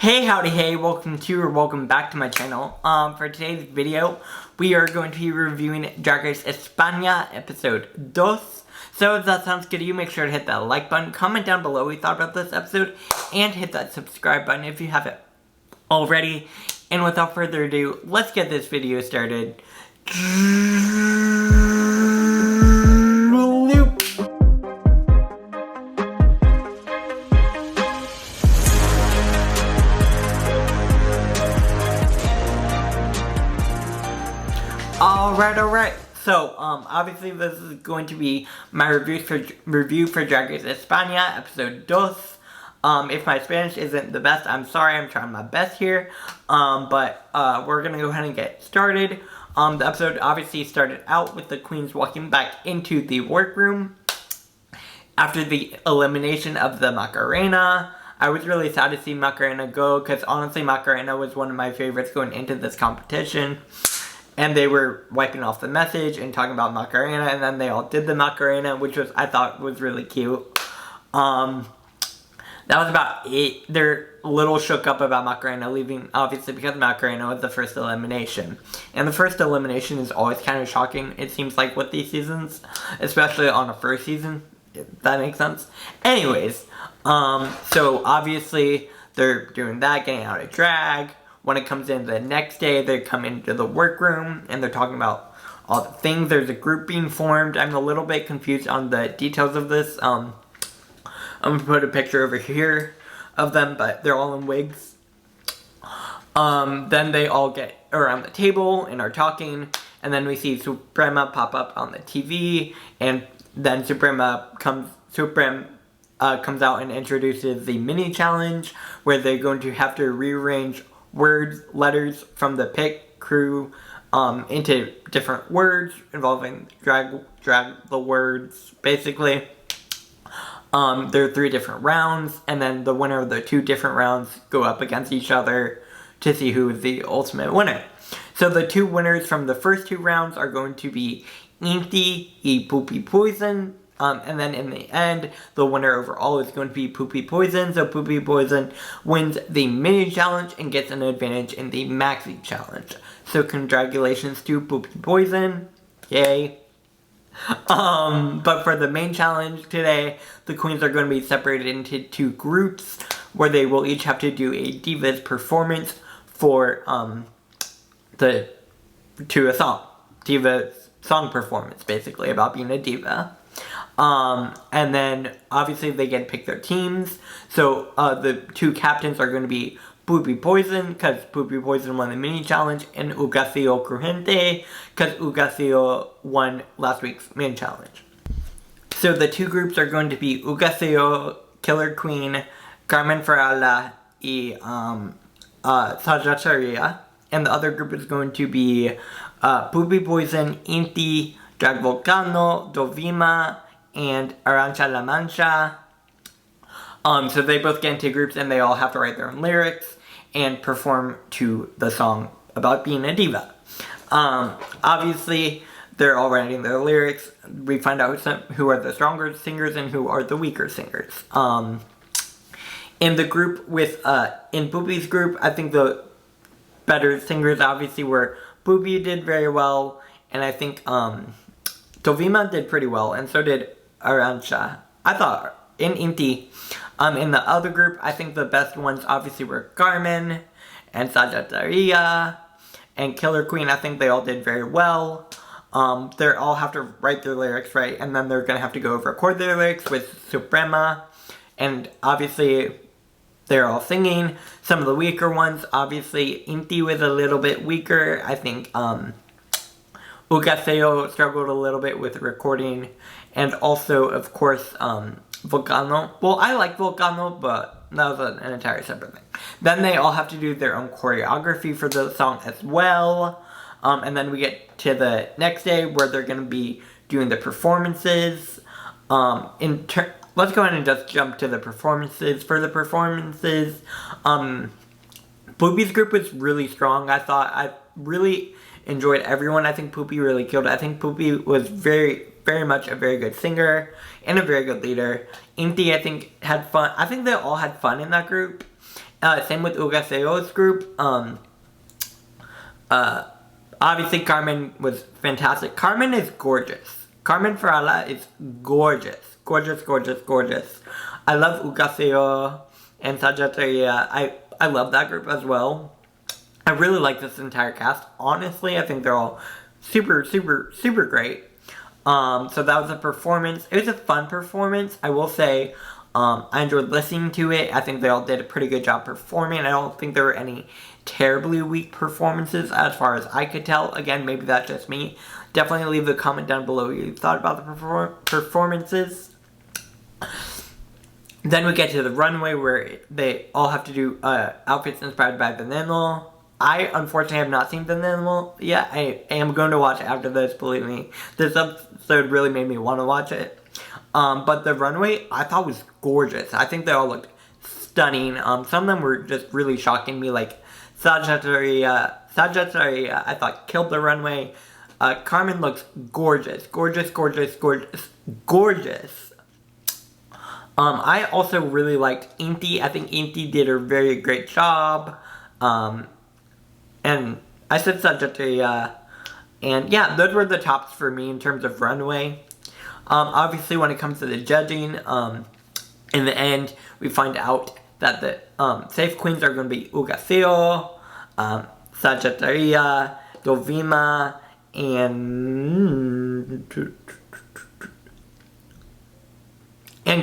Hey, howdy, hey, welcome back to my channel. For today's video, we are going to be reviewing Drag Race España episode 2. So if that sounds good to you, make sure to hit that like button, comment down below what you thought about this episode, and hit that subscribe button if you haven't already. And without further ado, let's get this video started. Alright. So, obviously this is going to be my review for Drag Race España, episode 2. If my Spanish isn't the best, I'm sorry, I'm trying my best here. But we're gonna go ahead and get started. The episode obviously started out with the queens walking back into the workroom after the elimination of the Macarena. I was really sad to see Macarena go, because honestly Macarena was one of my favorites going into this competition. And they were wiping off the message and talking about Macarena, and then they all did the Macarena, which I thought was really cute. That was about it. They're a little shook up about Macarena leaving, obviously, because Macarena was the first elimination. And the first elimination is always kind of shocking, it seems like, with these seasons. Especially on a first season, if that makes sense. Anyways, so obviously, they're doing that, getting out of drag. When it comes in the next day, they come into the workroom, and they're talking about all the things. There's a group being formed. I'm a little bit confused on the details of this. I'm going to put a picture over here of them, but they're all in wigs. Then they all get around the table and are talking, and then we see Suprema pop up on the TV, and then Suprema comes out and introduces the mini challenge, where they're going to have to rearrange letters from the pick crew into different words involving drag the words, basically. There are 3 different rounds, and then the winner of the 2 different rounds go up against each other to see who is the ultimate winner. So the 2 winners from the first 2 rounds are going to be Inti y Poopy Poison. And then in the end, the winner overall is going to be Poopy Poison. So Poopy Poison wins the mini challenge and gets an advantage in the maxi challenge. So congratulations to Poopy Poison. Yay. But for the main challenge today, the queens are going to be separated into 2 groups, where they will each have to do a Divas performance for a song. Divas song performance, basically, about being a diva. And then obviously they get to pick their teams. So the 2 captains are going to be Poopy Poison, because Poopy Poison won the mini challenge, and Ugacio Crujiente, because Ugacio won last week's mini challenge. So the 2 groups are going to be Ugacio, Killer Queen, Carmen Farala, y Sagittaria, and the other group is going to be Poopy Poison, Inti, Drag Volcano, Dovima, and Arancha La Mancha. So they both get into groups, and they all have to write their own lyrics and perform to the song about being a diva. Obviously, they're all writing their lyrics. We find out who are the stronger singers and who are the weaker singers. In the group in Poopy's group, I think the better singers obviously were Poopy did very well, and I think Dovima did pretty well, and so did Arancha. I thought in Inti. In the other group, I think the best ones obviously were Carmen and Sagittaria and Killer Queen. I think they all did very well. They all have to write their lyrics right, and then they're going to have to go record their lyrics with Suprema. And obviously, they're all singing. Some of the weaker ones, obviously, Inti was a little bit weaker. I think Ugaseo struggled a little bit with recording, and also, of course, Volcano. Well, I like Volcano, but that was an entire separate thing. Then they all have to do their own choreography for the song as well. And then we get to the next day, where they're going to be doing the performances. Let's go ahead and just jump to the performances. For the performances, Poopy's group was really strong. I really enjoyed everyone. I think Poopy really killed it. I think Poopy was very much a very good singer and a very good leader. Inti, I think, had fun. I think they all had fun in that group. Same with Ugaseo's group. Obviously Carmen was fantastic. Carmen is gorgeous. Carmen Farala is gorgeous. Gorgeous, gorgeous, gorgeous. I love Ugaseo and Sagittaria. I love that group as well. I really like this entire cast. Honestly, I think they're all super, super, super great. So that was a performance. It was a fun performance. I will say, I enjoyed listening to it. I think they all did a pretty good job performing. I don't think there were any terribly weak performances as far as I could tell. Again, maybe that's just me. Definitely leave a comment down below what you thought about the performances. Then we get to the runway where they all have to do outfits inspired by Veneno. I unfortunately have not seen Veneno yet. I am going to watch it after this, believe me. This episode really made me want to watch it. But the runway I thought was gorgeous. I think they all looked stunning. Some of them were just really shocking me, like Sagittaria I thought killed the runway. Carmen looks gorgeous. Gorgeous, gorgeous, gorgeous, gorgeous. I also really liked Inti. I think Inti did a very great job. And I said Sagittaria. And yeah, those were the tops for me in terms of runway. Obviously, when it comes to the judging, in the end, we find out that the safe queens are going to be Ugaseo, Sagittaria, Dovima, and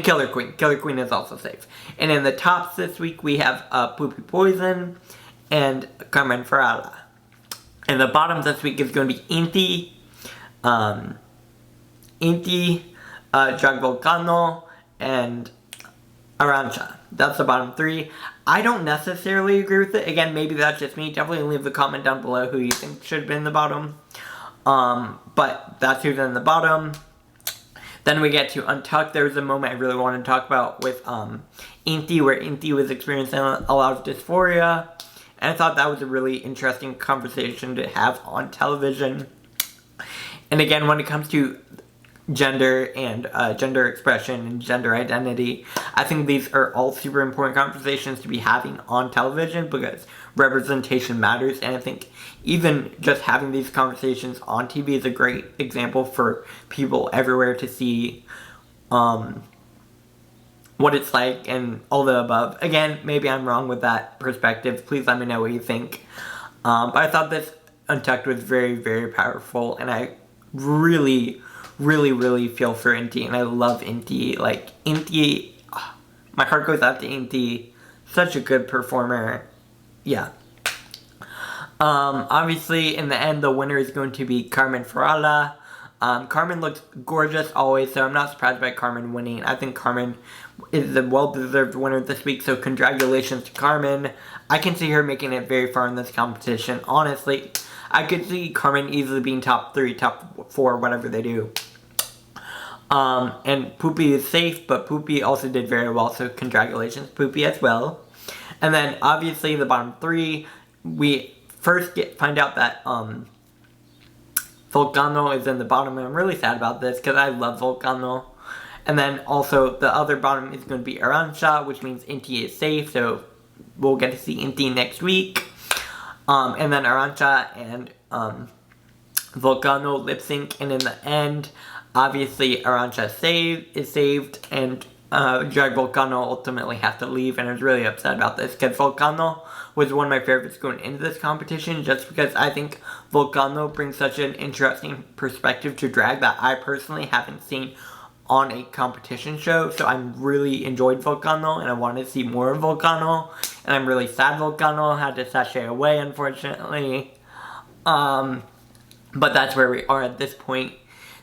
Killer Queen. Killer Queen is also safe. And in the tops this week, we have Poopy Poison and Carmen Farala. And the bottoms this week is going to be Inti, Jag Volcano, and Arantxa. That's the bottom three. I don't necessarily agree with it. Again, maybe that's just me. Definitely leave a comment down below who you think should have been in the bottom. But that's who's in the bottom. Then we get to Untucked. There was a moment I really wanted to talk about with Inti, where Inti was experiencing a lot of dysphoria. And I thought that was a really interesting conversation to have on television. And again, when it comes to gender and gender expression and gender identity, I think these are all super important conversations to be having on television because representation matters. And I think even just having these conversations on TV is a great example for people everywhere to see what it's like and all the above. Again, maybe I'm wrong with that perspective. Please let me know what you think. But I thought this Untucked was very, very powerful, and I really, really, really feel for Inti, and I love Inti. Like, Inti, my heart goes out to Inti. Such a good performer. Yeah. Obviously, in the end, the winner is going to be Carmen Farala. Carmen looks gorgeous always, so I'm not surprised by Carmen winning. I think Carmen is the well-deserved winner this week, so congratulations to Carmen. I can see her making it very far in this competition. Honestly, I could see Carmen easily being top 3, top 4, whatever they do. And Poopy is safe, but Poopy also did very well, so congratulations, Poopy, as well. And then, obviously, the bottom 3, we first find out that Volcano is in the bottom, and I'm really sad about this because I love Volcano. And then also the other bottom is going to be Arantxa, which means Inti is safe, so we'll get to see Inti next week. And then Arantxa and Volcano lip sync, and in the end, obviously Arantxa is saved, and Jag Volcano ultimately has to leave, and I was really upset about this because Volcano was one of my favorites going into this competition, just because I think Volcano brings such an interesting perspective to drag that I personally haven't seen on a competition show. So I really enjoyed Volcano, and I wanted to see more of Volcano, and I'm really sad Volcano had to sashay away, unfortunately. But that's where we are at this point.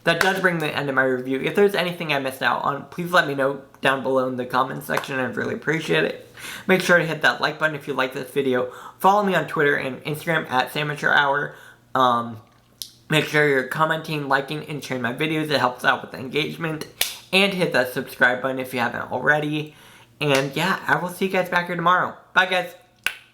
That does bring the end of my review. If there's anything I missed out on, please let me know down below in the comments section. I'd really appreciate it. Make sure to hit that like button if you like this video. Follow me on Twitter and Instagram at SamateurHour. Make sure you're commenting, liking, and sharing my videos. It helps out with the engagement. And hit that subscribe button if you haven't already. And yeah, I will see you guys back here tomorrow. Bye, guys.